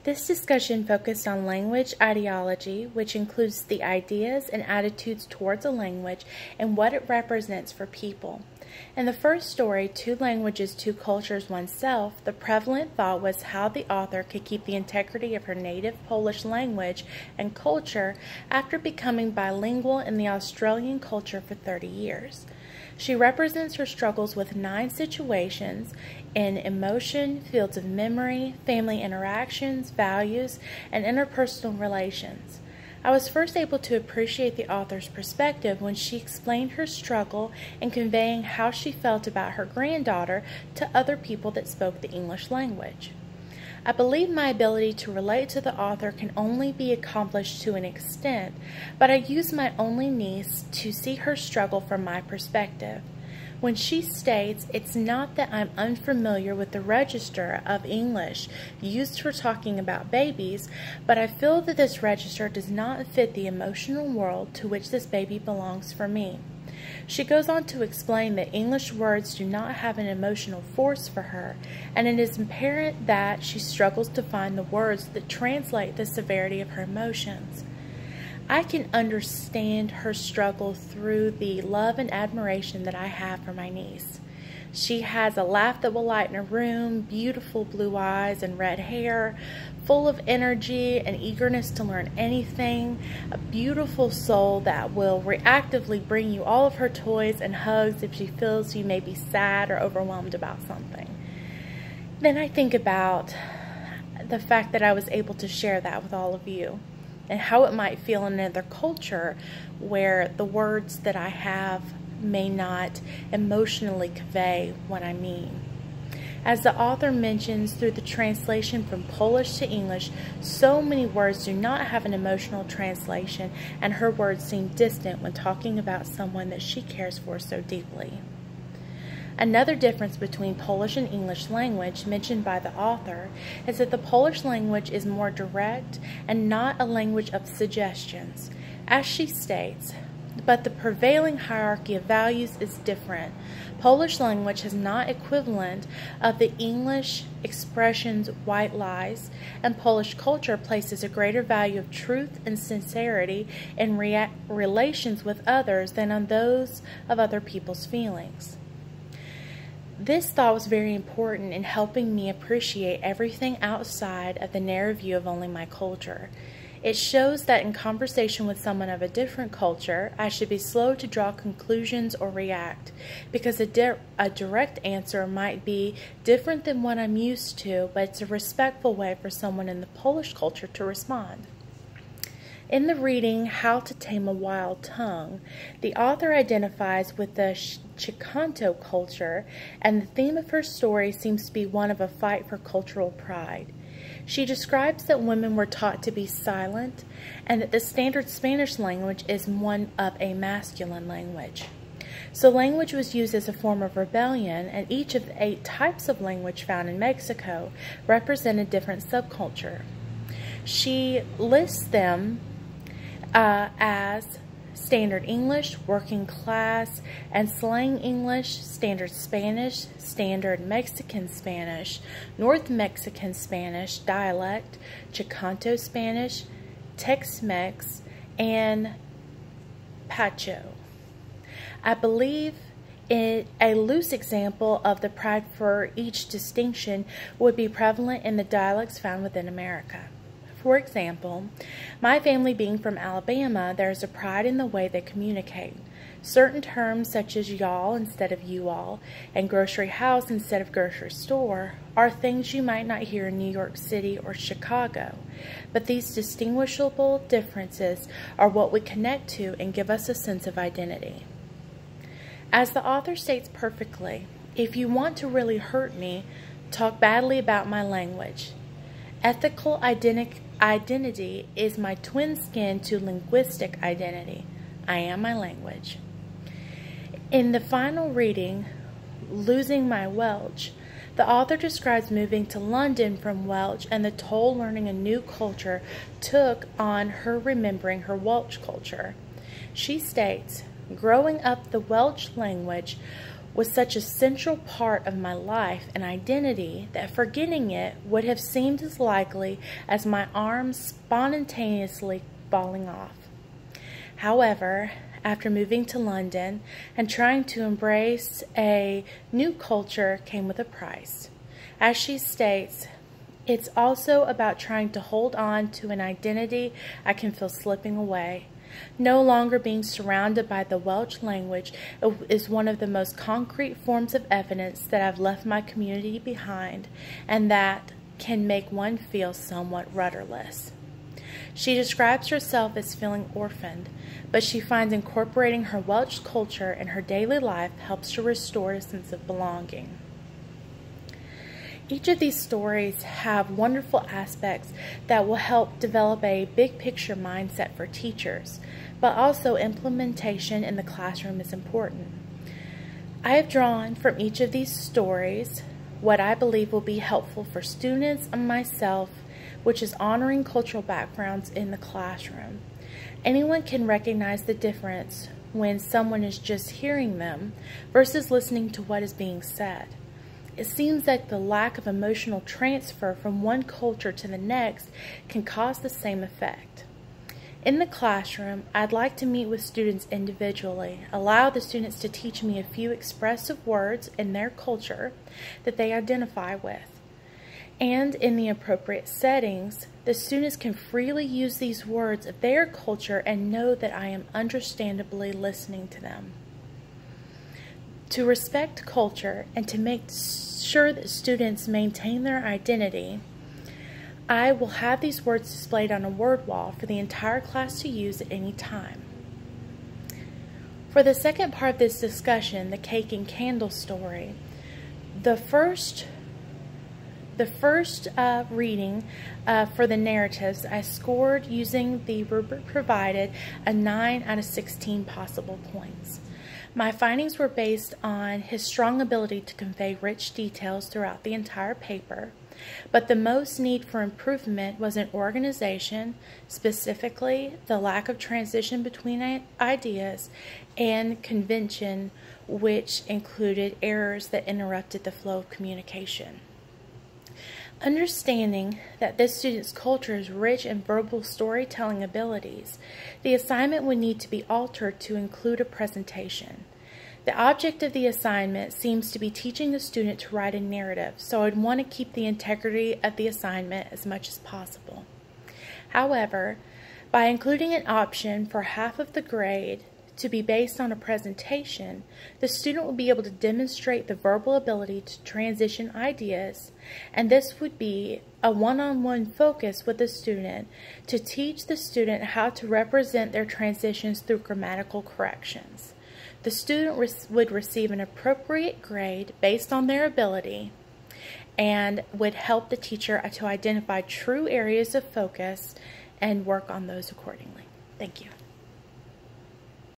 This discussion focused on language ideology, which includes the ideas and attitudes towards a language and what it represents for people. In the first story, Two Languages, Two Cultures, Oneself, the prevalent thought was how the author could keep the integrity of her native Polish language and culture after becoming bilingual in the Australian culture for 30 years. She represents her struggles with 9 situations in emotion, fields of memory, family interactions, values, and interpersonal relations. I was first able to appreciate the author's perspective when she explained her struggle in conveying how she felt about her granddaughter to other people that spoke the English language. I believe my ability to relate to the author can only be accomplished to an extent, but I use my only niece to see her struggle from my perspective. When she states, it's not that I'm unfamiliar with the register of English used for talking about babies, but I feel that this register does not fit the emotional world to which this baby belongs for me. She goes on to explain that English words do not have an emotional force for her, and it is apparent that she struggles to find the words that translate the severity of her emotions. I can understand her struggle through the love and admiration that I have for my niece. She has a laugh that will lighten a room, beautiful blue eyes and red hair, full of energy and eagerness to learn anything, a beautiful soul that will reactively bring you all of her toys and hugs if she feels you may be sad or overwhelmed about something. Then I think about the fact that I was able to share that with all of you, and how it might feel in another culture where the words that I have may not emotionally convey what I mean. As the author mentions, through the translation from Polish to English, so many words do not have an emotional translation, and her words seem distant when talking about someone that she cares for so deeply. Another difference between Polish and English language mentioned by the author is that the Polish language is more direct and not a language of suggestions. As she states, but the prevailing hierarchy of values is different. Polish language has not equivalent of the English expressions white lies, and Polish culture places a greater value of truth and sincerity in relations with others than on those of other people's feelings. This thought was very important in helping me appreciate everything outside of the narrow view of only my culture. It shows that in conversation with someone of a different culture, I should be slow to draw conclusions or react, because a direct answer might be different than what I'm used to, but it's a respectful way for someone in the Polish culture to respond. In the reading, How to Tame a Wild Tongue, the author identifies with the Chicanto culture, and the theme of her story seems to be one of a fight for cultural pride. She describes that women were taught to be silent, and that the standard Spanish language is one of a masculine language. So language was used as a form of rebellion, and each of the 8 types of language found in Mexico represent a different subculture. She lists them as Standard English, Working Class, and Slang English, Standard Spanish, Standard Mexican Spanish, North Mexican Spanish, Dialect, Chicanto Spanish, Tex-Mex, and Pacho. I believe a loose example of the pride for each distinction would be prevalent in the dialects found within America. For example, my family being from Alabama, there is a pride in the way they communicate. Certain terms such as y'all instead of you all and grocery house instead of grocery store are things you might not hear in New York City or Chicago. But these distinguishable differences are what we connect to and give us a sense of identity. As the author states perfectly, if you want to really hurt me, talk badly about my language. Ethical identity is my twin skin to linguistic identity. I am my language. In the final reading, Losing My Welsh, the author describes moving to London from Welsh and the toll learning a new culture took on her remembering her Welsh culture. She states, growing up the Welsh language was such a central part of my life and identity that forgetting it would have seemed as likely as my arms spontaneously falling off. However, after moving to London and trying to embrace a new culture came with a price. As she states, it's also about trying to hold on to an identity I can feel slipping away. No longer being surrounded by the Welsh language is one of the most concrete forms of evidence that I've left my community behind, and that can make one feel somewhat rudderless. She describes herself as feeling orphaned, but she finds incorporating her Welsh culture in her daily life helps to restore a sense of belonging. Each of these stories have wonderful aspects that will help develop a big picture mindset for teachers, but also implementation in the classroom is important. I have drawn from each of these stories what I believe will be helpful for students and myself, which is honoring cultural backgrounds in the classroom. Anyone can recognize the difference when someone is just hearing them versus listening to what is being said. It seems like the lack of emotional transfer from one culture to the next can cause the same effect. In the classroom, I'd like to meet with students individually, allow the students to teach me a few expressive words in their culture that they identify with. And in the appropriate settings, the students can freely use these words of their culture and know that I am understandably listening to them. To respect culture and to make sure that students maintain their identity, I will have these words displayed on a word wall for the entire class to use at any time. For the second part of this discussion, the cake and candle story, the first reading for the narratives, I scored using the rubric provided a 9 out of 16 possible points. My findings were based on his strong ability to convey rich details throughout the entire paper, but the most need for improvement was in organization, specifically the lack of transition between ideas, and convention, which included errors that interrupted the flow of communication. Understanding that this student's culture is rich in verbal storytelling abilities, the assignment would need to be altered to include a presentation. The object of the assignment seems to be teaching the student to write a narrative, so I'd want to keep the integrity of the assignment as much as possible. However, by including an option for half of the grade to be based on a presentation, the student will be able to demonstrate the verbal ability to transition ideas, and this would be a one-on-one focus with the student to teach the student how to represent their transitions through grammatical corrections. The student would receive an appropriate grade based on their ability and would help the teacher to identify true areas of focus and work on those accordingly. Thank you.